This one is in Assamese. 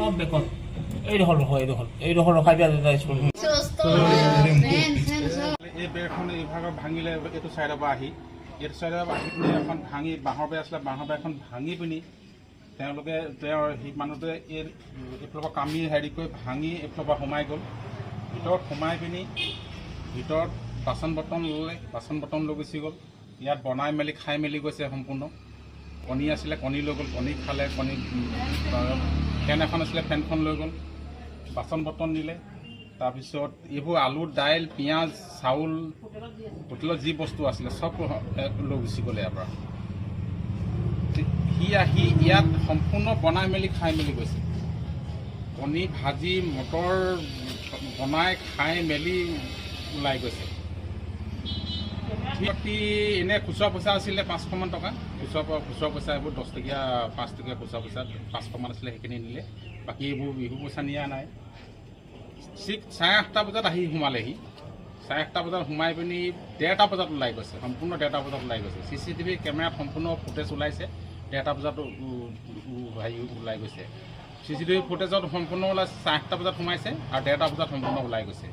চব বেকত এইডোখৰ ৰখাই দিয়া স্কুল এই বেৰখন এইভাগত ভাঙিলে এইটো চাইডৰ পৰা আহি এইটো চাইডৰ পৰা আহি পিনি এখন ভাঙি বাঁহৰ বেৰ আছিলে বাঁহৰ বেৰখন ভাঙি পিনি তেওঁলোকে তেওঁৰ সেই মানুহটোৱে এইফালৰ পৰা কামি হেৰি কৰি ভাঙি এইফালৰ পৰা সোমাই গ'ল ভিতৰত সোমাই পিনি ভিতৰত বাচন বৰ্তন লৈ গুচি গ'ল ইয়াত বনাই মেলি খাই মেলি গৈছে সম্পূৰ্ণ কণী আছিলে কণী লৈ গ'ল কণী খালে কণী ফেন এখন আছিলে ফেনখন লৈ গ'ল বাচন বৰ্তন নিলে তাৰপিছত এইবোৰ আলু দাইল পিঁয়াজ চাউল হোটেলত যি বস্তু আছিলে চব লৈ গুচি গ'লে ইয়াৰ পৰা সি আহি ইয়াত সম্পূৰ্ণ বনাই মেলি খাই মেলি গৈছে কণী ভাজি মটৰ বনাই খাই মেলি ওলাই গৈছে সিহঁতি এনে খুচুৰা পইচা আছিলে 500মান টকা খুচুৰা পইচা এইবোৰ 10 টকীয়া 5 টকীয়া খুচুৰা পইচা 500মান আছিলে সেইখিনি নিলে বাকী এইবোৰ বিহু পইচা নিয়া নাই 8:30 বজাত আহি সোমালেহি 8:30 বজাত সোমাই পিনি 1:30 বজাত ওলাই গৈছে সম্পূৰ্ণ 1:30 বজাত ওলাই গৈছে CCTV কেমেৰাত সম্পূৰ্ণ ফুটেজ ওলাইছে 1:30 বজাত হেৰি ওলাই গৈছে CCTV ফুটেজত সম্পূৰ্ণ ওলাই 8:30 বজাত সোমাইছে আৰু 1:30 বজাত সম্পূৰ্ণ ওলাই গৈছে